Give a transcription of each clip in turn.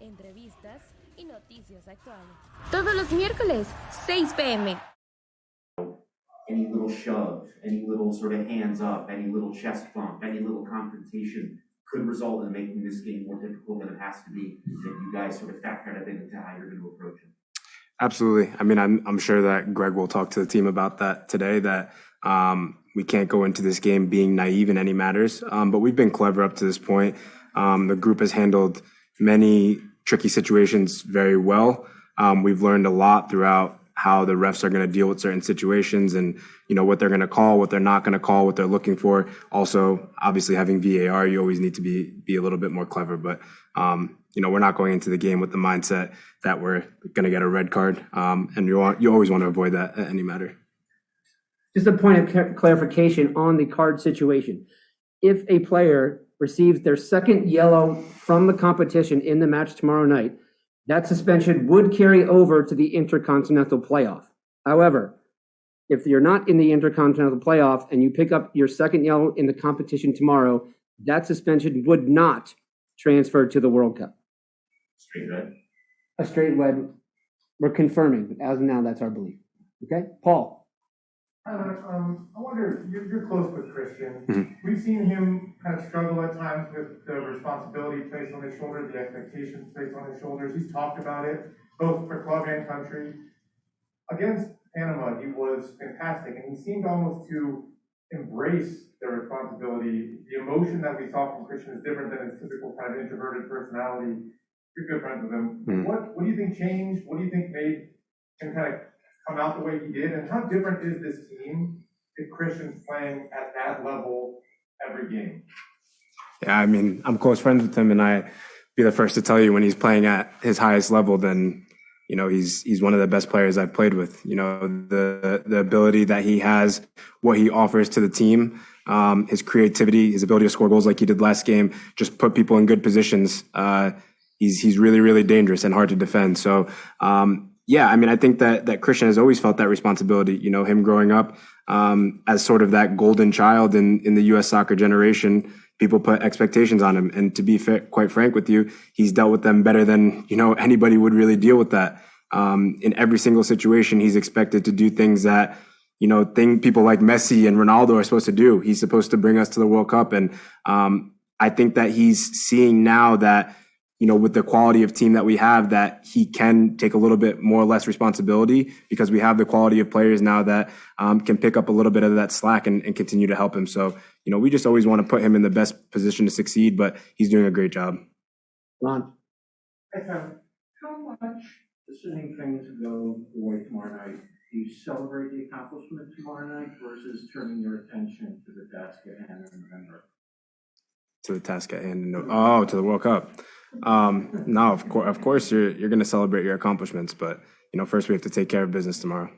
entrevistas y noticias actuales. Todos los miércoles, 6 p.m. Any little shove, any little sort of hands up, any little chest bump, any little confrontation could result in making this game more difficult than it has to be. If you guys sort of factor that into how you're going to approach it. Absolutely. I mean, I'm sure that Greg will talk to the team about that today, that we can't go into this game being naive in any matters. But we've been clever up to this point. The group has handled many tricky situations very well. We've learned a lot throughout how the refs are going to deal with certain situations and, you know, what they're going to call, what they're not going to call, what they're looking for. Also, obviously having VAR, you always need to be a little bit more clever. But, you know, we're not going into the game with the mindset that we're going to get a red card. And you always want to avoid that at any matter. Just a point of clarification on the card situation. If a player receives their second yellow from the competition in the match tomorrow night, that suspension would carry over to the Intercontinental Playoff. However, if you're not in the Intercontinental Playoff and you pick up your second yellow in the competition tomorrow, that suspension would not transfer to the World Cup. Straight red? A straight red. We're confirming, but as of now, that's our belief. Okay? Paul. I wonder, you're close with Christian. Mm-hmm. We've seen him kind of struggle at times with the responsibility placed on his shoulders, the expectations placed on his shoulders. He's talked about it, both for club and country. Against Panama, he was fantastic, and he seemed almost to embrace the responsibility. The emotion that we saw from Christian is different than his typical kind of introverted personality. You're good friends with him. Mm-hmm. What do you think changed? What do you think made him kind of come out the way he did, and how different is this team if Christian's playing at that level every game? Yeah, I mean, I'm close friends with him, and I'd be the first to tell you when he's playing at his highest level, then, you know, he's one of the best players I've played with. You know, the ability that he has, what he offers to the team, his creativity, his ability to score goals like he did last game, just put people in good positions. He's really, really dangerous and hard to defend. So, yeah, I mean, I think that Christian has always felt that responsibility. You know, him growing up as sort of that golden child in the U.S. soccer generation, people put expectations on him. And to be quite frank with you, he's dealt with them better than, you know, anybody would really deal with that. In every single situation, he's expected to do things that, you know, people like Messi and Ronaldo are supposed to do. He's supposed to bring us to the World Cup. And I think that he's seeing now that, you know, with the quality of team that we have, that he can take a little bit more or less responsibility because we have the quality of players now that can pick up a little bit of that slack and continue to help him. So, you know, we just always want to put him in the best position to succeed, but he's doing a great job. Ron. Hey, how much, assuming things go the way tomorrow night, do you celebrate the accomplishment tomorrow night versus turning your attention to the task at hand in November? To the task at hand? No. To the World Cup. No, of course you're going to celebrate your accomplishments, but, you know, first we have to take care of business tomorrow.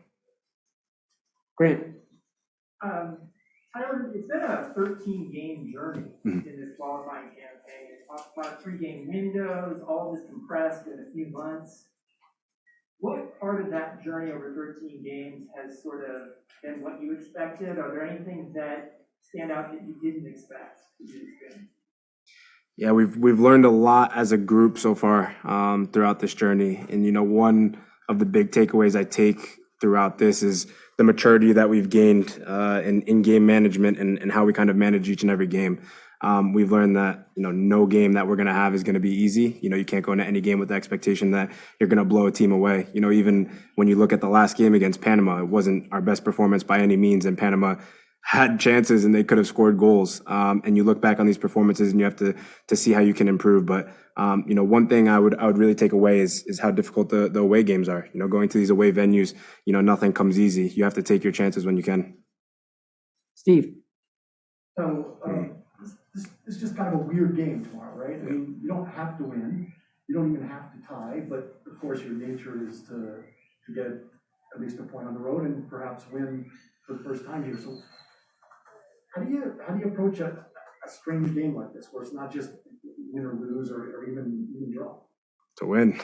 Grant. Tyler, it's been a 13-game journey in this qualifying campaign. You talked about 3-game windows, all this compressed in a few months. What part of that journey over 13 games has sort of been what you expected? Are there any things that stand out that you didn't expect to do this game? Yeah, we've learned a lot as a group so far throughout this journey. And, you know, one of the big takeaways I take throughout this is the maturity that we've gained in game management and how we kind of manage each and every game. We've learned that, you know, no game that we're going to have is going to be easy. You know, you can't go into any game with the expectation that you're going to blow a team away. You know, even when you look at the last game against Panama, it wasn't our best performance by any means, and Panama had chances and they could have scored goals. And you look back on these performances and you have to see how you can improve. But, you know, one thing I would really take away is how difficult the away games are. You know, going to these away venues, you know, nothing comes easy. You have to take your chances when you can. Steve. So, it's just kind of a weird game tomorrow, right? I mean, you don't have to win. You don't even have to tie, but of course your nature is to get at least a point on the road and perhaps win for the first time here. So how do you approach a strange game like this, where it's not just win or lose or even draw? To win.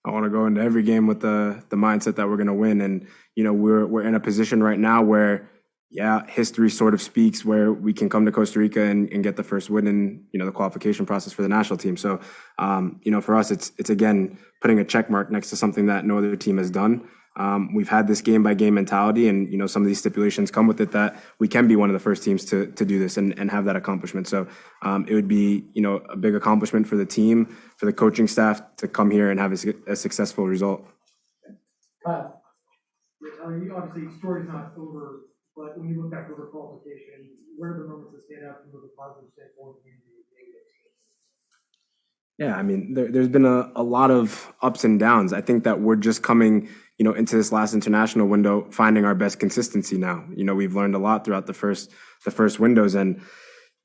I want to go into every game with the mindset that we're going to win. And, you know, we're in a position right now where, yeah, history sort of speaks where we can come to Costa Rica and get the first win in, you know, the qualification process for the national team. So, you know, for us, it's again, putting a check mark next to something that no other team has done. We've had this game by game mentality, and, you know, some of these stipulations come with it that we can be one of the first teams to do this and have that accomplishment. So, it would be, you know, a big accomplishment for the team, for the coaching staff to come here and have a successful result. I mean, obviously, story's not over, but when you look back over qualification, what are the moments that stand out from the positive standpoint? Yeah, I mean, there's been a lot of ups and downs. I think that we're just coming, you know, into this last international window, finding our best consistency now. You know, we've learned a lot throughout the first windows, and,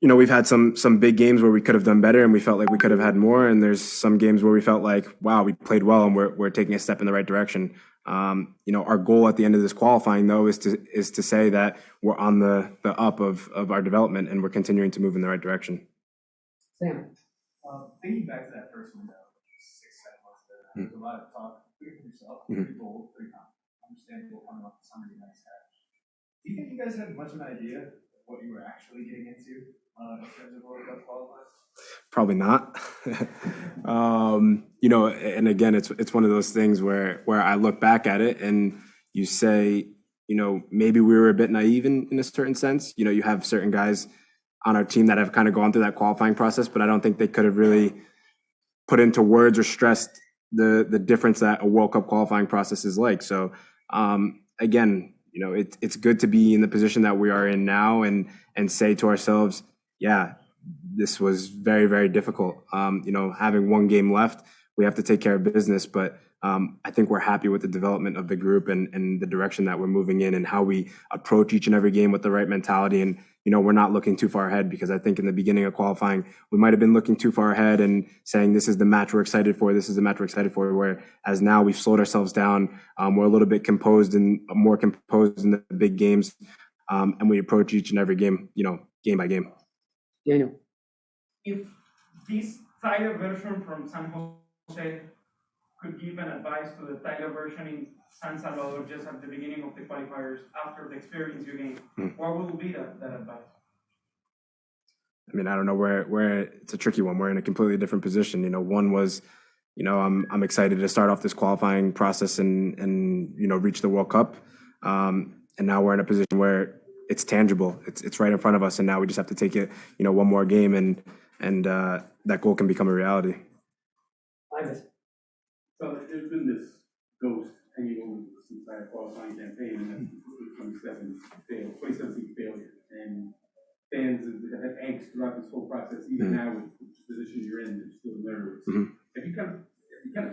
you know, we've had some big games where we could have done better and we felt like we could have had more. And there's some games where we felt like, wow, we played well and we're taking a step in the right direction. You know, our goal at the end of this qualifying, though, is to say that we're on the up of our development and we're continuing to move in the right direction. Sam. Thinking back to that first window, 6-7 months ago, there was a lot of talk, pretty for yourself, pretty bold, pretty understandable coming off the summer you guys had. Do you think you guys had much of an idea of what you were actually getting into in terms of World Cup qualifying? Probably not. You know, and again, it's one of those things where I look back at it and you say, you know, maybe we were a bit naive in a certain sense. You know, you have certain guys on our team that have kind of gone through that qualifying process, but I don't think they could have really put into words or stressed the difference that a World Cup qualifying process is like. So, again, you know, it's good to be in the position that we are in now and say to ourselves, yeah, this was very, very difficult. You know, having one game left, we have to take care of business, but I think we're happy with the development of the group and the direction that we're moving in and how we approach each and every game with the right mentality. And, you know, we're not looking too far ahead, because I think in the beginning of qualifying, we might have been looking too far ahead and saying, this is the match we're excited for. This is the match we're excited for. Whereas now we've slowed ourselves down. We're a little bit composed and more composed in the big games. And we approach each and every game, you know, game by game. Daniel. If this Tyler version from San Jose could give an advice to the Tyler version in San Salvador just at the beginning of the qualifiers after the experience you gained, what will be that advice? I mean, I don't know where it's a tricky one. We're in a completely different position. You know, one was, you know, I'm excited to start off this qualifying process and you know, reach the World Cup. And now we're in a position where it's tangible. It's right in front of us, and now we just have to take it, you know, one more game, and that goal can become a reality. So there's been this ghost hanging over this entire qualifying campaign, and that's the 2017 failure. And fans have had angst throughout this whole process, even now with the position you're in, they're still nervous. Have you kind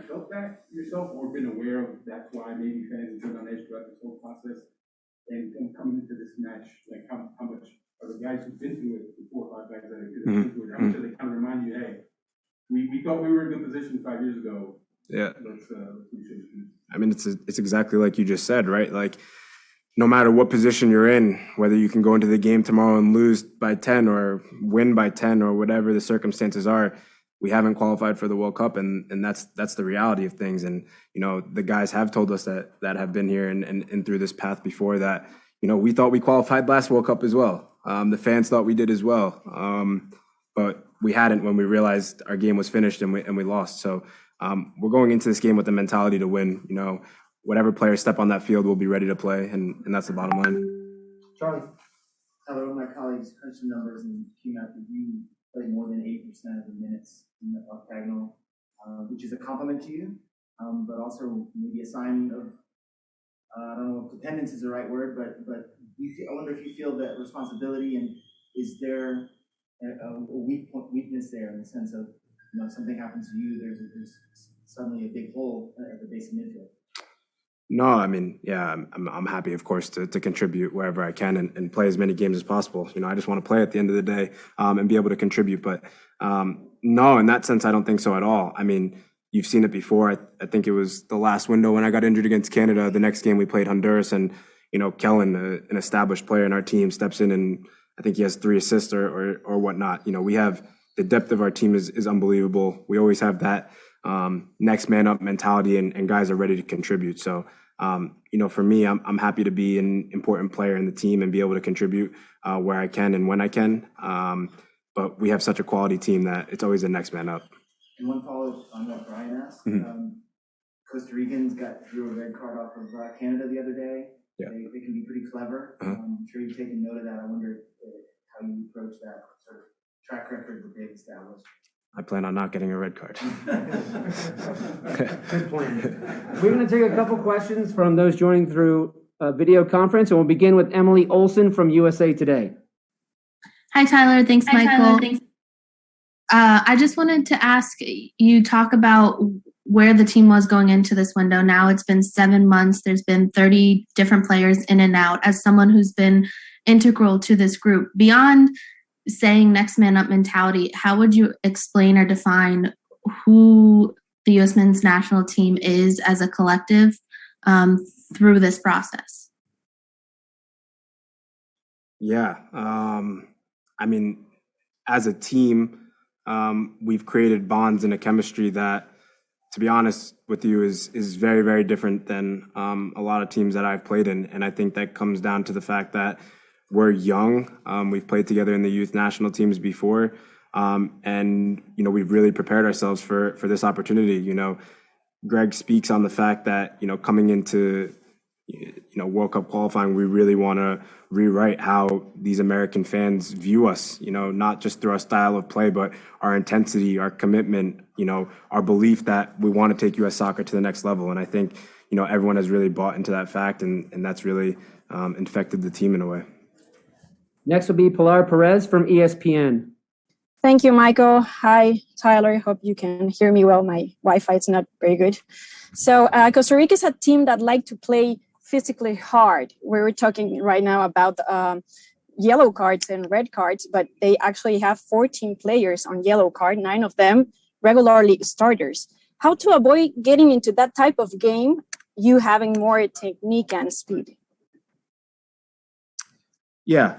of felt that yourself, or been aware of that's why maybe fans have been on edge throughout this whole process? And coming into this match, like how much are the guys who've been through it, the 4 or 5 guys that have been through it, how much do they kind of remind you, hey, we thought we were in a good position 5 years ago. Yeah. Let's I mean, it's exactly like you just said, right? Like, no matter what position you're in, whether you can go into the game tomorrow and lose by 10 or win by 10 or whatever the circumstances are, we haven't qualified for the World Cup, and that's the reality of things. And, you know, the guys have told us that have been here and through this path before that, you know, we thought we qualified last World Cup as well. The fans thought we did as well. But we hadn't when we realized our game was finished and we lost. So we're going into this game with the mentality to win. You know, whatever players step on that field, we'll be ready to play, and that's the bottom line. Charlie. One of my colleagues crunched the numbers and came out that you played more than 80% of the minutes in the octagonal, which is a compliment to you, but also maybe a sign of, I don't know if dependence is the right word, but I wonder if you feel that responsibility, and is there a weakness there in the sense of, you know, if something happens to you, there's suddenly a big hole at the base of midfield. No, I mean, yeah, I'm happy, of course, to contribute wherever I can and play as many games as possible. You know, I just want to play at the end of the day and be able to contribute. But no, in that sense, I don't think so at all. I mean, you've seen it before. I think it was the last window when I got injured against Canada. The next game we played Honduras, and, you know, Kellen, an established player in our team, steps in, and I think he has 3 assists or whatnot. You know, we have the depth of our team is unbelievable. We always have that next man up mentality, and guys are ready to contribute. So For me, I'm happy to be an important player in the team and be able to contribute where I can and when I can. But we have such a quality team that it's always the next man up. And one follow-up on what Brian asked. Costa Ricans drew a red card off of Canada the other day. Yeah. They can be pretty clever. I'm sure you've taken note of that. I wonder how you approach that sort of track record that they've established. I plan on not getting a red card. Good plan. We're going to take a couple questions from those joining through video conference, and we'll begin with Emily Olson from USA Today. Hi, Tyler. Thanks, Michael. I just wanted to ask, you talk about where the team was going into this window. Now it's been 7 months. There's been 30 different players in and out. As someone who's been integral to this group, beyond saying next man up mentality, how would you explain or define who the U.S. men's national team is as a collective through this process? Yeah. As a team, we've created bonds and a chemistry that, to be honest with you, is very, very different than a lot of teams that I've played in. And I think that comes down to the fact that we're young. We've played together in the youth national teams before. And we've really prepared ourselves for this opportunity. Greg speaks on the fact that, coming into, World Cup qualifying, we really want to rewrite how these American fans view us, not just through our style of play, but our intensity, our commitment, our belief that we want to take U.S. soccer to the next level. And I think, everyone has really bought into that fact, and that's really infected the team in a way. Next will be Pilar Perez from ESPN. Thank you, Michael. Hi, Tyler. Hope you can hear me well. My Wi-Fi is not very good. So Costa Rica is a team that like to play physically hard. We're talking right now about yellow cards and red cards, but they actually have 14 players on yellow card, 9 of them regularly starters. How to avoid getting into that type of game, you having more technique and speed? Yeah,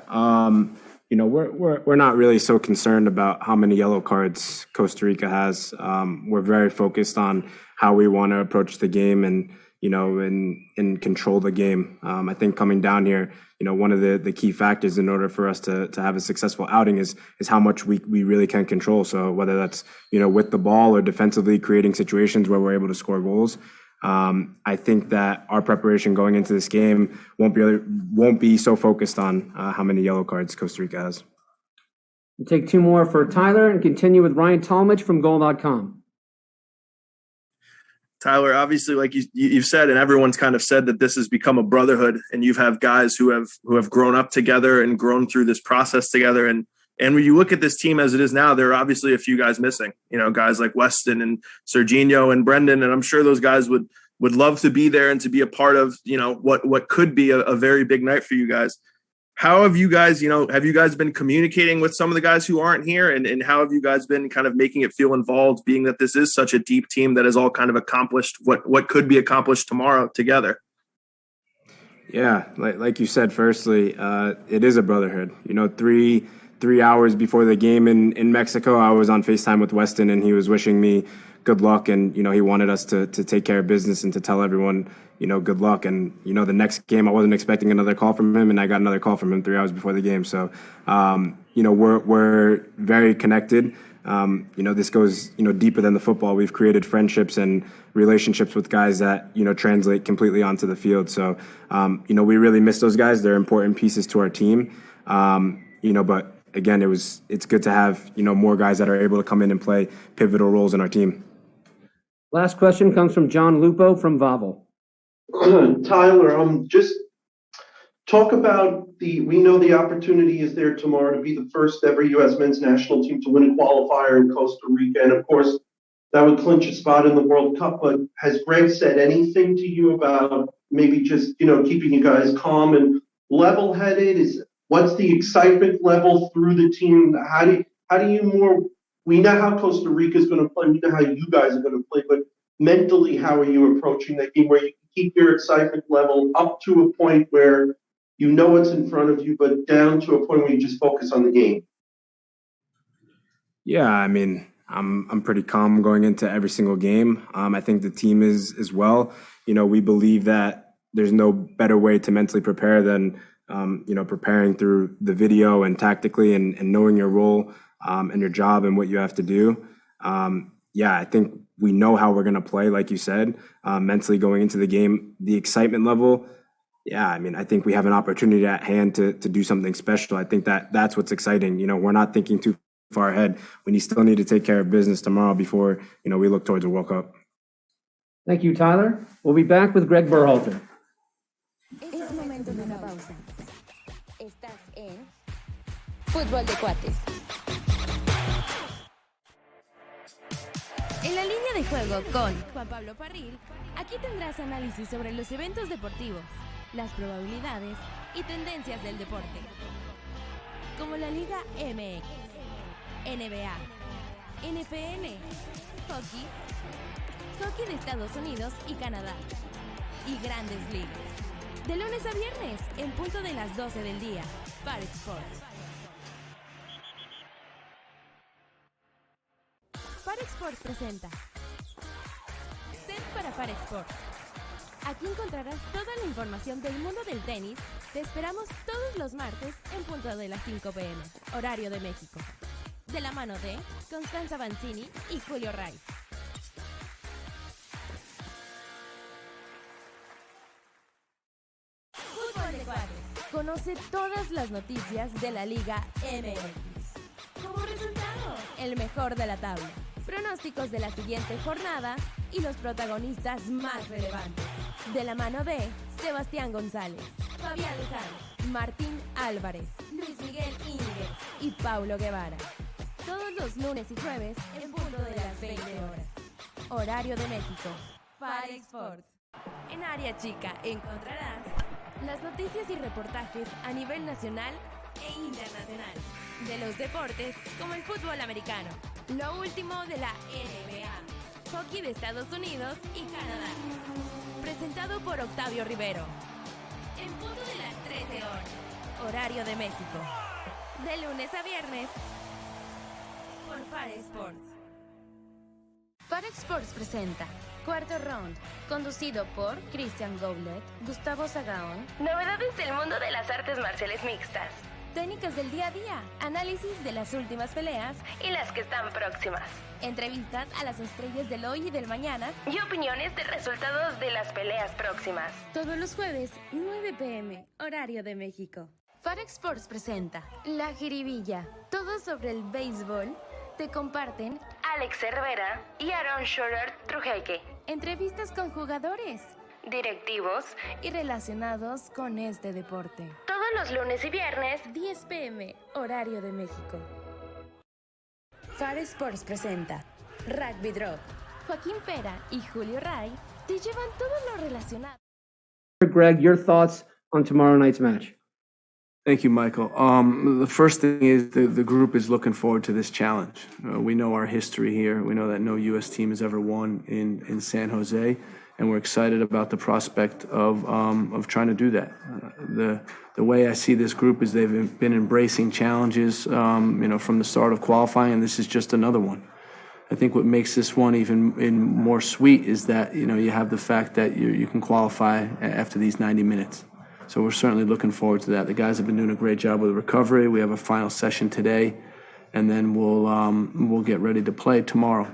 we're not really so concerned about how many yellow cards Costa Rica has. We're very focused on how we want to approach the game and control the game. I think coming down here, one of the key factors in order for us to have a successful outing is how much we really can control. So whether that's with the ball or defensively creating situations where we're able to score goals. I think that our preparation going into this game won't be so focused on how many yellow cards Costa Rica has. We'll take 2 more for Tyler and continue with Ryan Talmadge from Goal.com. Tyler, obviously, like you've said, and everyone's kind of said, that this has become a brotherhood, and you have guys who have grown up together and grown through this process together. And when you look at this team as it is now, there are obviously a few guys missing, guys like Weston and Serginho and Brendan. And I'm sure those guys would love to be there and to be a part of, what could be a very big night for you guys. How have you guys, have you guys been communicating with some of the guys who aren't here? And how have you guys been kind of making it feel involved, being that this is such a deep team that has all kind of accomplished what could be accomplished tomorrow together? Yeah, like you said, firstly, it is a brotherhood. 3 hours before the game in Mexico, I was on FaceTime with Weston, and he was wishing me good luck. And, he wanted us to take care of business and to tell everyone, good luck. And, the next game, I wasn't expecting another call from him, and I got another call from him 3 hours before the game. So, we're very connected. This goes, deeper than the football. We've created friendships and relationships with guys that, translate completely onto the field. So, we really miss those guys. They're important pieces to our team. But again, it's good to have, more guys that are able to come in and play pivotal roles in our team. Last question comes from John Lupo from Vavel. Tyler, just talk about we know the opportunity is there tomorrow to be the first ever U.S. men's national team to win a qualifier in Costa Rica. And of course, that would clinch a spot in the World Cup. But has Greg said anything to you about maybe just, keeping you guys calm and level-headed? What's the excitement level through the team? How do you we know how Costa Rica is going to play. We know how you guys are going to play. But mentally, how are you approaching that game where you keep your excitement level up to a point where you know what's in front of you, but down to a point where you just focus on the game? Yeah, I'm pretty calm going into every single game. I think the team is as well. We believe that, there's no better way to mentally prepare than preparing through the video and tactically and knowing your role and your job and what you have to do. I think we know how we're going to play, like you said, mentally going into the game. The excitement level, I think we have an opportunity at hand to do something special. I think that's what's exciting. We're not thinking too far ahead. We still need to take care of business tomorrow before, we look towards the World Cup. Thank you, Tyler. We'll be back with Greg Berhalter. Es momento de una pausa. Estás en Fútbol de Cuates. En la línea de juego con Juan Pablo Parril, aquí tendrás análisis sobre los eventos deportivos, las probabilidades y tendencias del deporte, como la Liga MX, NBA, NFL, hockey de Estados Unidos y Canadá, y grandes ligas. De lunes a viernes, en punto de las 12 del día, para Sports. Para Sports presenta Set para Sports. Aquí encontrarás toda la información del mundo del tenis. Te esperamos todos los martes en punto de las 5 p.m., horario de México. De la mano de Constanza Banzini y Julio Ray. Fútbol de cuates. Conoce todas las noticias de la Liga MX. Como resultado, el mejor de la tabla, pronósticos de la siguiente jornada y los protagonistas más relevantes. De la mano de Sebastián González, Fabián Luján, Martín Álvarez, Luis Miguel Íñiguez y Paulo Guevara. Todos los lunes y jueves en punto de las 20 horas. Horario de México. Para Sports. En área chica encontrarás las noticias y reportajes a nivel nacional e internacional de los deportes como el fútbol americano, lo último de la NBA, hockey de Estados Unidos y Canadá. Presentado por Octavio Rivero. En punto de las 13 horas. Horario de México. De lunes a viernes. Por Far Sports. Far Sports presenta Cuarto Round, conducido por Cristian Goulet, Gustavo Sagaón. Novedades del mundo de las artes marciales mixtas. Técnicas del día a día, análisis de las últimas peleas y las que están próximas. Entrevistas a las estrellas del hoy y del mañana y opiniones de resultados de las peleas próximas. Todos los jueves, 9 p.m., horario de México. Far Sports presenta La Jiribilla, todo sobre el béisbol. Te comparten Alex Cervera y Aaron Schroeder Trujillo. Entrevistas con jugadores, directivos y relacionados con este deporte. Todos los lunes y viernes, 10 p.m., horario de México. Far Sports presenta Rugby Drop. Joaquín Fera y Julio Ray te llevan todo lo relacionado. Greg, your thoughts on tomorrow night's match? Thank you, Michael. The first thing is the group is looking forward to this challenge. We know our history here. We know that no U.S. team has ever won in San Jose, and we're excited about the prospect of trying to do that. The way I see this group is they've been embracing challenges, from the start of qualifying, and this is just another one. I think what makes this one even more sweet is that you have the fact that you can qualify after these 90 minutes. So we're certainly looking forward to that. The guys have been doing a great job with the recovery. We have a final session today, and then we'll get ready to play tomorrow.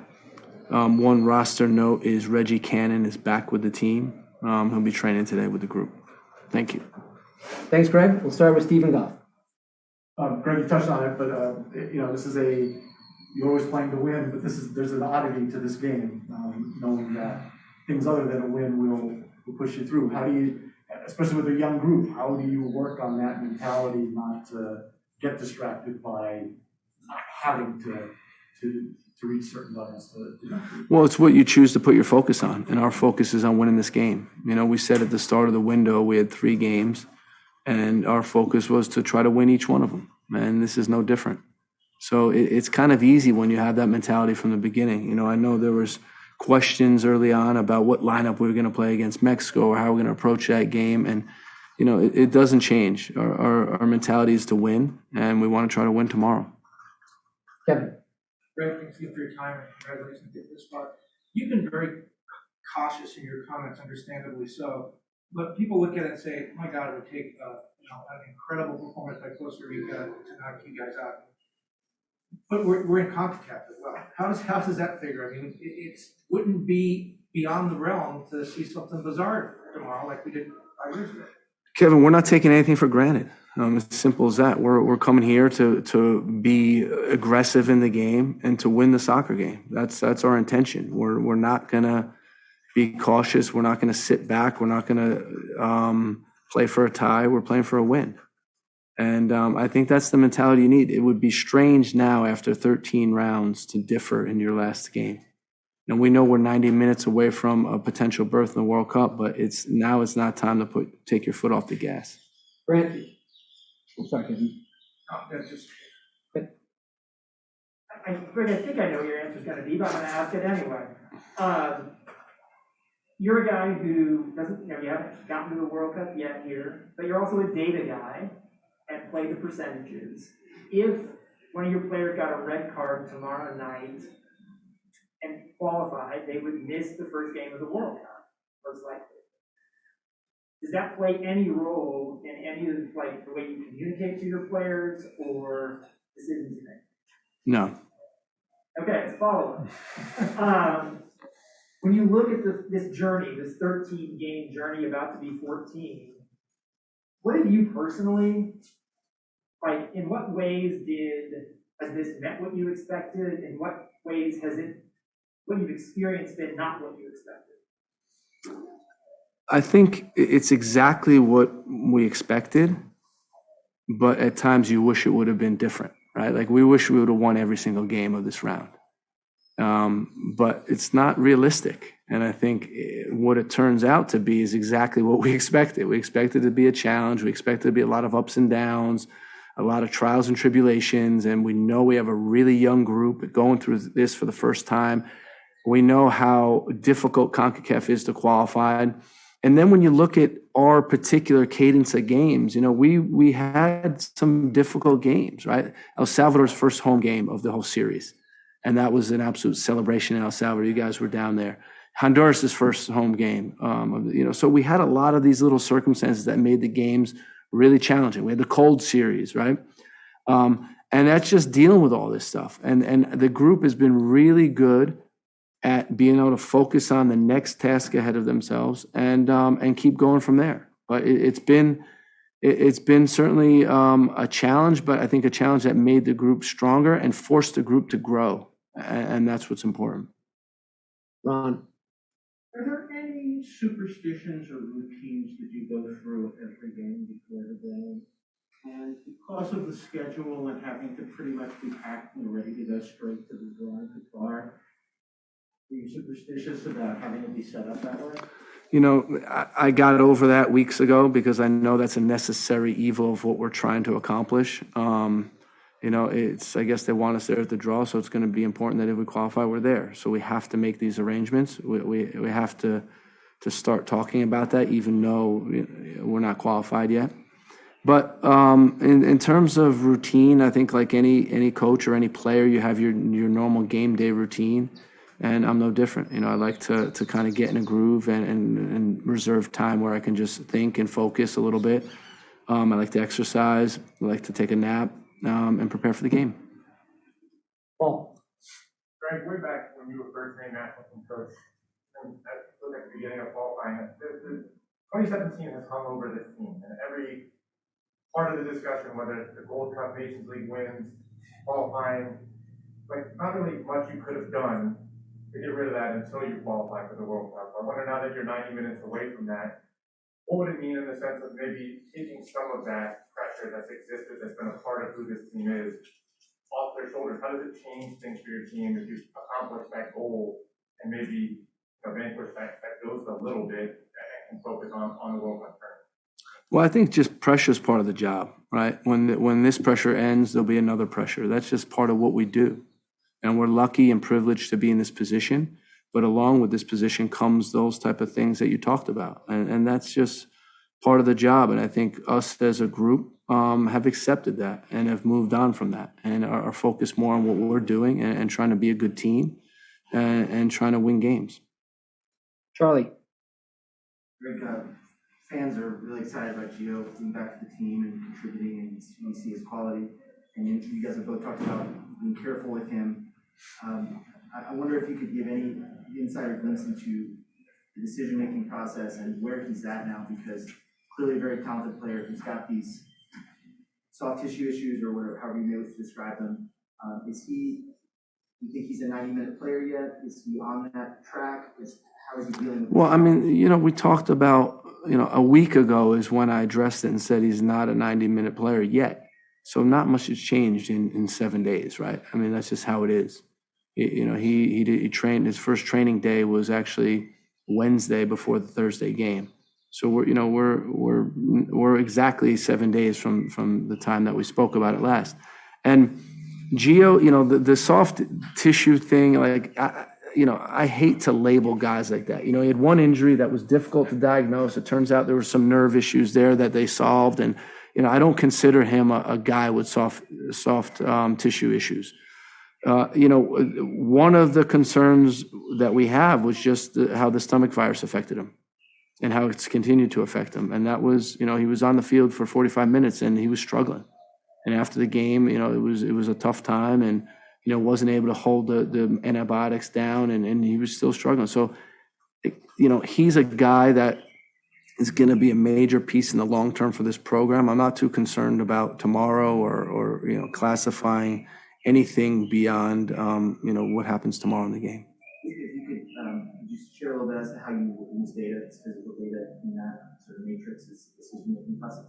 One roster note is Reggie Cannon is back with the team. He'll be training today with the group. Thank you. Thanks, Greg. We'll start with Stephen Goff. Greg, you touched on it, but this is you're always playing to win, but there's an oddity to this game, knowing that things other than a win will push you through. How do you, especially with a young group, how do you work on that mentality not to get distracted by not having to reach certain levels? Well, it's what you choose to put your focus on, and our focus is on winning this game. We said at the start of the window we had 3 games, and our focus was to try to win each one of them, and this is no different. So it's kind of easy when you have that mentality from the beginning. I know there was questions early on about what lineup we were going to play against Mexico or how we're going to approach that game, and it doesn't change. Our mentality is to win, and we want to try to win tomorrow. Kevin. Greg, thanks again for your time and congratulations to get this far. You've been very cautious in your comments, understandably so. but people look at it and say, my God, it would take an incredible performance by Costa Rica to knock you guys out. But we're in CONCACAF as well. How does that figure? I mean, it wouldn't be beyond the realm to see something bizarre tomorrow like we did 5 years ago. Kevin, we're not taking anything for granted. As simple as that. We're coming here to be aggressive in the game and to win the soccer game. That's our intention. We're not gonna be cautious. We're not gonna sit back. We're not gonna play for a tie. We're playing for a win. And I think that's the mentality you need. It would be strange now after 13 rounds to differ in your last game. And we know we're 90 minutes away from a potential berth in the World Cup, but it's not time to take your foot off the gas. Brent, sorry, Kevin. That's just. Greg, I think I know what your answer is going to be, but I'm going to ask it anyway. You're a guy who doesn't, you haven't gotten to the World Cup yet here, but you're also a data guy and play the percentages. If one of your players got a red card tomorrow night and qualified, they would miss the first game of the World Cup, most likely. Does that play any role in any of the way you communicate to your players or decisions you make? No. Okay, it's follow-up. When you look at this journey, this 13-game journey about to be 14, what have you personally, in what ways has this met what you expected? In what ways has what you've experienced been not what you expected? I think it's exactly what we expected, but at times you wish it would have been different, right? Like we wish we would have won every single game of this round. But it's not realistic. And I think what it turns out to be is exactly what we expected. We expected it to be a challenge. We expected it to be a lot of ups and downs, a lot of trials and tribulations. And we know we have a really young group going through this for the first time. We know how difficult CONCACAF is to qualify. And then when you look at our particular cadence of games, we had some difficult games, right? El Salvador's first home game of the whole series. And that was an absolute celebration in El Salvador. You guys were down there. Honduras' first home game. So we had a lot of these little circumstances that made the games really challenging. We had the cold series, right? And that's just dealing with all this stuff. And the group has been really good at being able to focus on the next task ahead of themselves and keep going from there. But it's been certainly a challenge, but I think a challenge that made the group stronger and forced the group to grow. And that's what's important. Ron. Are there any superstitions or routines that you go through every game before the game? And because of the schedule and having to pretty much be packed and ready to go straight to the drive to car, are you superstitious about having to be set up that way? I got over that weeks ago because I know that's a necessary evil of what we're trying to accomplish. I guess they want us there at the draw, so it's going to be important that if we qualify, we're there. So we have to make these arrangements. We have to start talking about that, even though we're not qualified yet. But in terms of routine, I think like any coach or any player, you have your normal game day routine. And I'm no different. I like to kind of get in a groove and reserve time where I can just think and focus a little bit. I like to exercise. I like to take a nap and prepare for the game. Paul. Greg, way back when you were first named national team coach, and at the beginning of qualifying, 2017 has hung over this team. And every part of the discussion, whether it's the Gold Cup, Nations League wins, qualifying, not really much you could have done to get rid of that until you qualify for the World Cup. I wonder now that you're 90 minutes away from that, what would it mean in the sense of maybe taking some of that pressure that's existed, that's been a part of who this team is, off their shoulders? How does it change things for your team if you accomplish that goal and maybe vanquish that ghost a little bit and focus on the World Cup tournament? Well, I think just pressure is part of the job, right? When this pressure ends, there'll be another pressure. That's just part of what we do. And we're lucky and privileged to be in this position. But along with this position comes those type of things that you talked about. And that's just part of the job. And I think us as a group have accepted that and have moved on from that and are focused more on what we're doing and trying to be a good team and trying to win games. Charlie. Greg, fans are really excited about Gio being back to the team and contributing, and you see his quality. And you guys have both talked about being careful with him. I wonder if you could give any insider glimpse into the decision-making process and where he's at now, because clearly a very talented player. He's got these soft tissue issues, or whatever, however you may wish to describe them. Do you think he's a 90-minute player yet? Is he on that track? How is he dealing with Well, I mean, we talked about, a week ago is when I addressed it and said he's not a 90-minute player yet. So not much has changed in 7 days, right? I mean, that's just how it is. He trained, his first training day was actually Wednesday before the Thursday game. So we're exactly 7 days from the time that we spoke about it last. And Gio, the soft tissue thing, like, I hate to label guys like that. He had one injury that was difficult to diagnose. It turns out there were some nerve issues there that they solved. And, I don't consider him a guy with soft tissue issues. One of the concerns that we have was just how the stomach virus affected him and how it's continued to affect him. And that was, he was on the field for 45 minutes and he was struggling. And after the game, it was a tough time, and, wasn't able to hold the antibiotics down, and he was still struggling. So, he's a guy that is going to be a major piece in the long term for this program. I'm not too concerned about tomorrow or classifying anything beyond, what happens tomorrow in the game. If you could just share a little bit as to how you use data, physical data in that sort of matrix, decision-making process.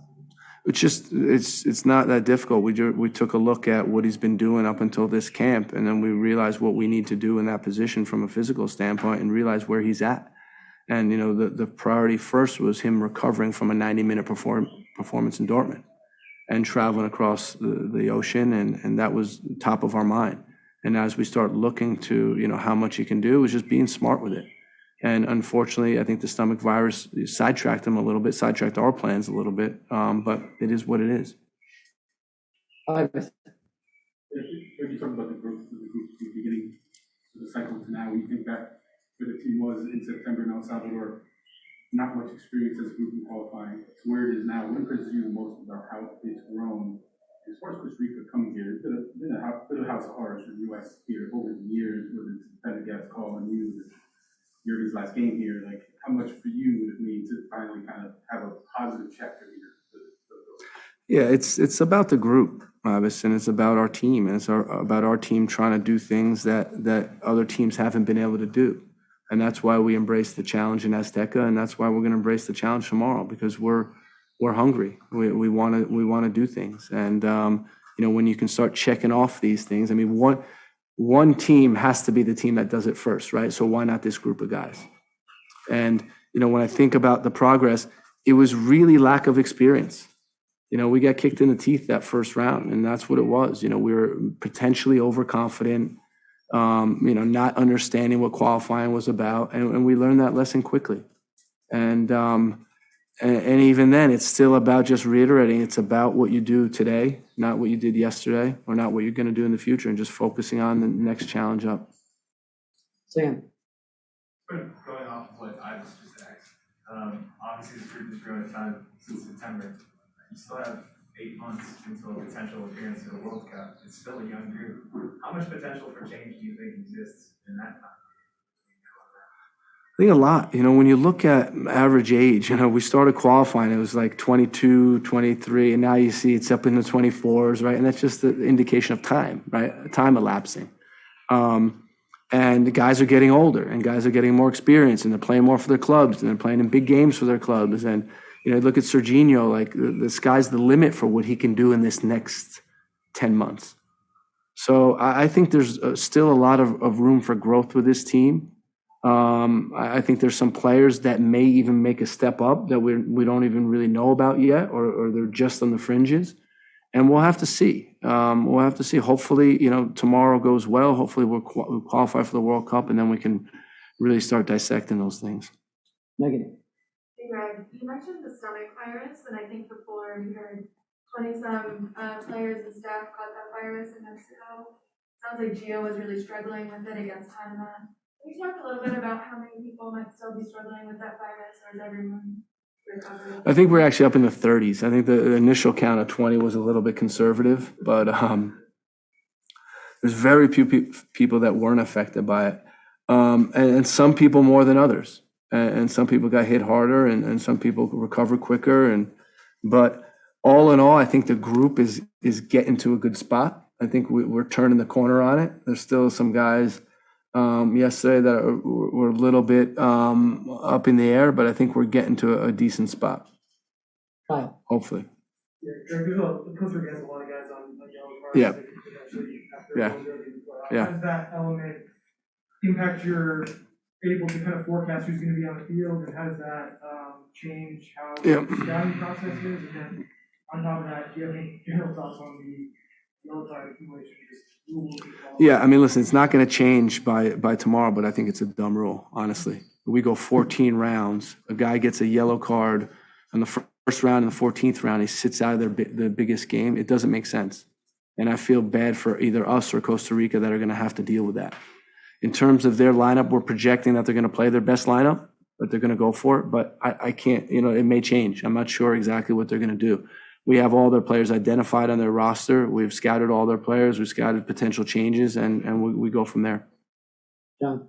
It's not that difficult. We took a look at what he's been doing up until this camp, and then we realized what we need to do in that position from a physical standpoint, and realize where he's at. And the priority first was him recovering from a 90-minute performance in Dortmund and traveling across the ocean, and that was top of our mind. And as we start looking to how much he can do, it was just being smart with it. And unfortunately, I think the stomach virus sidetracked him a little bit, sidetracked our plans a little bit, but it is what it is. If you talk about the group from the beginning of the cycle to now, when you think back where the team was in September in El Salvador, not much experience as a group in qualifying, to where it is now, what impresses you the most about how it's grown? As far as Costa Rica coming here, it's been a house of horrors for the U.S. here over the years, whether it's Pendergast calling you, Jurgen's last game here, like how much for you would it mean to finally kind of have a positive chapter here? Yeah, it's about the group, Mavis, and it's about our team, and it's about our team trying to do things that other teams haven't been able to do. And that's why we embrace the challenge in Azteca, and that's why we're going to embrace the challenge tomorrow, because we're hungry. We want to do things. And when you can start checking off these things, I mean, one team has to be the team that does it first, right? So why not this group of guys? And, when I think about the progress, it was really lack of experience. We got kicked in the teeth that first round, and that's what it was. We were potentially overconfident, not understanding what qualifying was about. And we learned that lesson quickly. And even then, it's still about just reiterating. It's about what you do today, not what you did yesterday, or not what you're going to do in the future, and just focusing on the next challenge up. Sam. Going off of what I was just asked, obviously this group has grown a ton since September. You still have 8 months until a potential appearance at the World Cup. It's still a young group. How much potential for change do you think exists in that time? I think a lot. When you look at average age, we started qualifying, it was like 22, 23, and now you see it's up in the 24s, right? And that's just the indication of time, right? Time elapsing. And the guys are getting older, and guys are getting more experience, and they're playing more for their clubs, and they're playing in big games for their clubs. And, look at Serginho, like the sky's the limit for what he can do in this next 10 months. So I think there's still a lot of room for growth with this team. I think there's some players that may even make a step up that we don't even really know about yet, or they're just on the fringes. And we'll have to see. Hopefully, tomorrow goes well. Hopefully we'll qualify for the World Cup, and then we can really start dissecting those things. Megan. Hey, Greg, you mentioned the stomach virus, and I think before we heard 20-some players and staff caught that virus in Mexico. Sounds like Gio was really struggling with it against Panama. Can you talk a little bit about how many people might still be struggling with that virus, or is everyone I think we're actually up in the 30s. I think the initial count of 20 was a little bit conservative, but there's very few people that weren't affected by it. And some people more than others. And some people got hit harder and some people recovered quicker. But all in all, I think the group is getting to a good spot. I think we're turning the corner on it. There's still some guys yesterday that were a little bit up in the air, but I think we're getting to a decent spot. Kyle. Hopefully. Yeah, there's Costa Rica has a lot of guys on yellow cards. Yeah. That could potentially after Yeah. How does that element impact your able to kind of forecast who's going to be on the field, and how does that change how the scouting process is? And then on top of that, do you have any general thoughts on the yellow card accumulation? Yeah, I mean, listen, it's not going to change by tomorrow, but I think it's a dumb rule, honestly. We go 14 rounds. A guy gets a yellow card in the first round and the 14th round. He sits out of the biggest game. It doesn't make sense. And I feel bad for either us or Costa Rica that are going to have to deal with that. In terms of their lineup, we're projecting that they're going to play their best lineup, but they're going to go for it. But I can't, it may change. I'm not sure exactly what they're going to do. We have all their players identified on their roster. We've scouted all their players. We've scouted potential changes, and we go from there. John.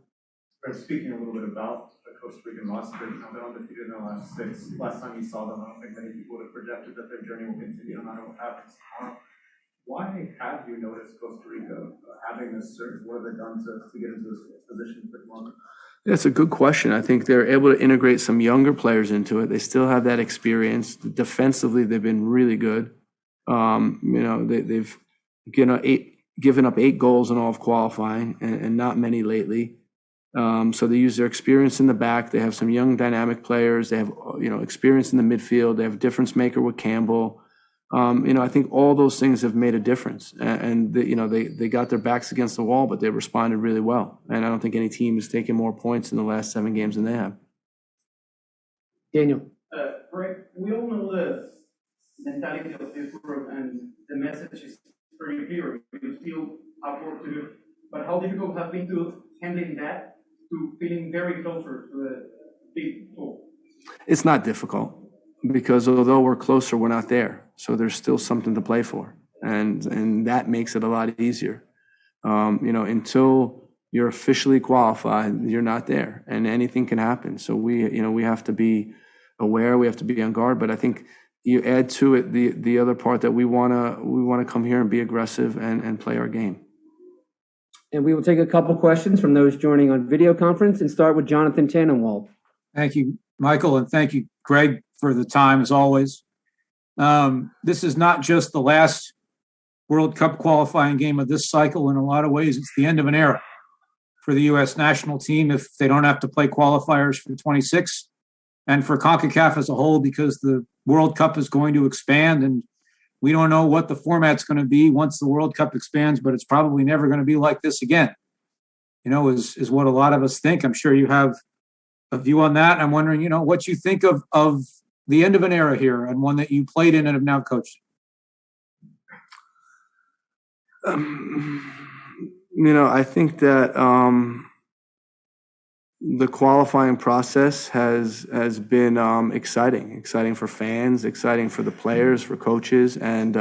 Speaking a little bit about the Costa Rican roster, they're undefeated in the last 6. Last time you saw them, I don't think many people would have projected that their journey will continue no matter what happens tomorrow. Why have you noticed Costa Rica having this surge? What have they done to get into this position for tomorrow? That's a good question. I think they're able to integrate some younger players into it. They still have that experience. Defensively, they've been really good. They've given up 8 goals in all of qualifying, and not many lately. So they use their experience in the back. They have some young dynamic players. They have experience in the midfield. They have a difference maker with Campbell. I think all those things have made a difference, and they got their backs against the wall, but they responded really well. And I don't think any team has taken more points in the last 7 games than they have. Daniel. Greg, we all know the mentality of this group, and the message is pretty clear. You still have work to do, but how difficult has been to handling that, to feeling very closer to the big tool? It's not difficult, because although we're closer, we're not there. So there's still something to play for. And that makes it a lot easier. Until you're officially qualified, you're not there, and anything can happen. So we have to be aware, we have to be on guard. But I think you add to it the other part that we wanna come here and be aggressive and play our game. And we will take a couple questions from those joining on video conference and start with Jonathan Tannenwald. Thank you, Michael, and thank you, Greg, for the time as always. This is not just the last World Cup qualifying game of this cycle. In a lot of ways, it's the end of an era for the U.S. national team if they don't have to play qualifiers for 26, and for CONCACAF as a whole, because the World Cup is going to expand, and we don't know what the format's going to be once the World Cup expands, but it's probably never going to be like this again, is what a lot of us think. I'm sure you have a view on that. I'm wondering, what you think of the end of an era here, and one that you played in and have now coached. I think that the qualifying process has been exciting for fans, exciting for the players, for coaches, and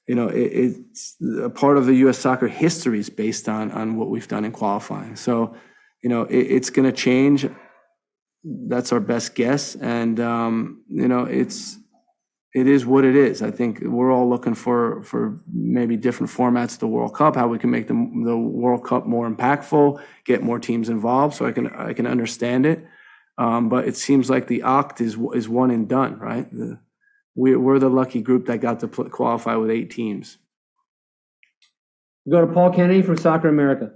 it's a part of the U.S. soccer history is based on what we've done in qualifying. So, it's going to change. That's our best guess, and it is what it is. I think we're all looking for maybe different formats of the World Cup, how we can make the World Cup more impactful, get more teams involved. So I can understand it, but it seems like the OCT is one and done, right? We're the lucky group that got to qualify with 8 teams. We go to Paul Kennedy from Soccer America.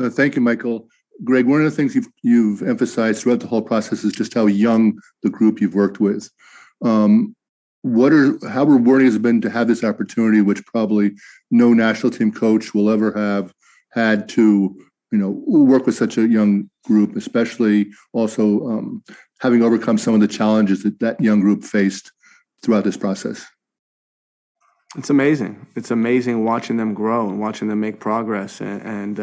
Thank you, Michael. Greg, one of the things you've emphasized throughout the whole process is just how young the group you've worked with. How rewarding has it been to have this opportunity, which probably no national team coach will ever have had to, work with such a young group, especially also having overcome some of the challenges that young group faced throughout this process? It's amazing. It's amazing watching them grow and watching them make progress. And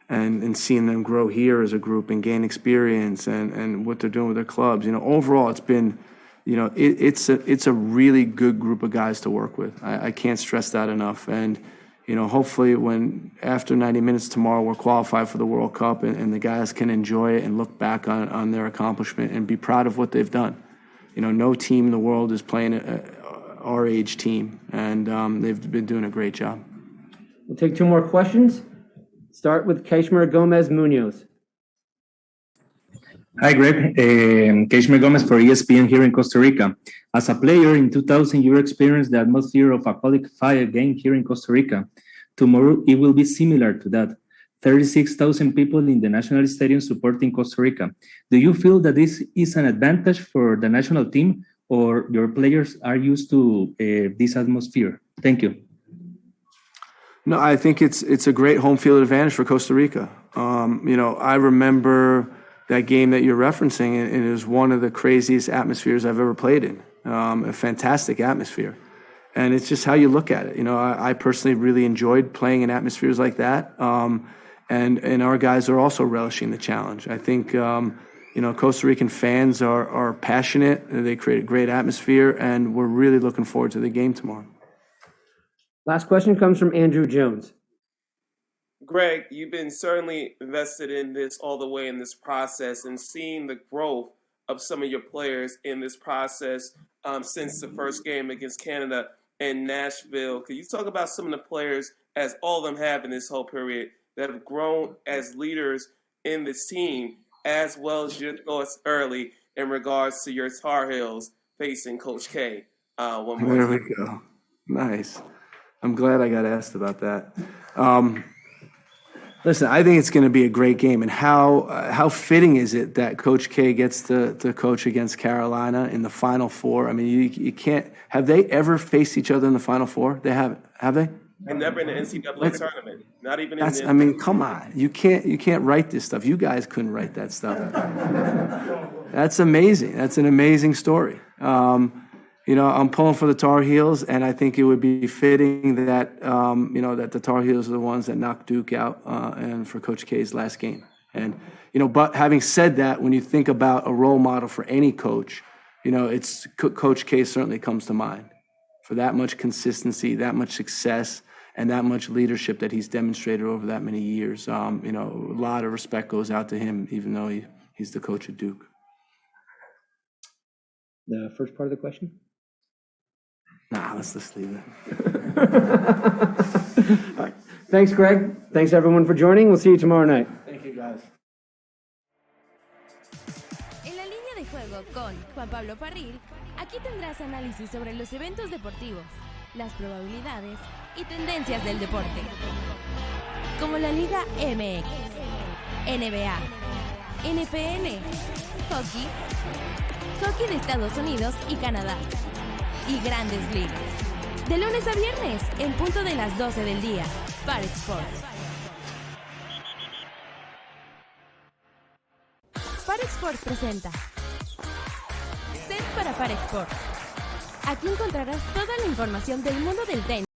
and seeing them grow here as a group and gain experience and what they're doing with their clubs. Overall, it's been, it's a really good group of guys to work with. I can't stress that enough. And, hopefully after 90 minutes tomorrow, we're qualified for the World Cup and the guys can enjoy it and look back on their accomplishment and be proud of what they've done. No team in the world is playing our age team, and they've been doing a great job. We'll take two more questions. Start with Kashmir Gomez Munoz. Hi, Greg. Kashmir Gomez for ESPN here in Costa Rica. As a player in 2000, you experienced the atmosphere of a qualifier game here in Costa Rica. Tomorrow, it will be similar to that. 36,000 people in the national stadium supporting Costa Rica. Do you feel that this is an advantage for the national team, or your players are used to this atmosphere? Thank you. No, I think it's a great home field advantage for Costa Rica. I remember that game that you're referencing, and it was one of the craziest atmospheres I've ever played in. A fantastic atmosphere. And it's just how you look at it. I personally really enjoyed playing in atmospheres like that. And our guys are also relishing the challenge. I think, Costa Rican fans are passionate. They create a great atmosphere, and we're really looking forward to the game tomorrow. Last question comes from Andrew Jones. Greg, you've been certainly invested in this all the way in this process and seeing the growth of some of your players in this process since the first game against Canada in Nashville. Could you talk about some of the players, as all of them have in this whole period, that have grown as leaders in this team, as well as your thoughts early in regards to your Tar Heels facing Coach K? One more There we go. Nice. I'm glad I got asked about that. Listen, I think it's going to be a great game. And how fitting is it that Coach K gets to coach against Carolina in the Final Four? I mean, you can't – have they ever faced each other in the Final Four? They haven't. Have they? And never in the NCAA tournament. Not even in the I mean, come on. You can't write this stuff. You guys couldn't write that stuff. That's amazing. That's an amazing story. I'm pulling for the Tar Heels, and I think it would be fitting that, that the Tar Heels are the ones that knocked Duke out and for Coach K's last game. And, but having said that, when you think about a role model for any coach, it's Coach K certainly comes to mind for that much consistency, that much success, and that much leadership that he's demonstrated over that many years. A lot of respect goes out to him, even though he's the coach at Duke. The first part of the question? Nah, let's just leave it. All right. Thanks, Greg. Thanks, everyone, for joining. We'll see you tomorrow night. Thank you, guys. En la línea de juego con Juan Pablo Farril, aquí tendrás análisis sobre los eventos deportivos, las probabilidades y tendencias del deporte, como la Liga MX, NBA, NFL, hockey de Estados Unidos y Canadá, y Grandes Ligas. De lunes a viernes, en punto de las 12 del día, para Sports. Para Sports presenta Set para Sports. Aquí encontrarás toda la información del mundo del tenis.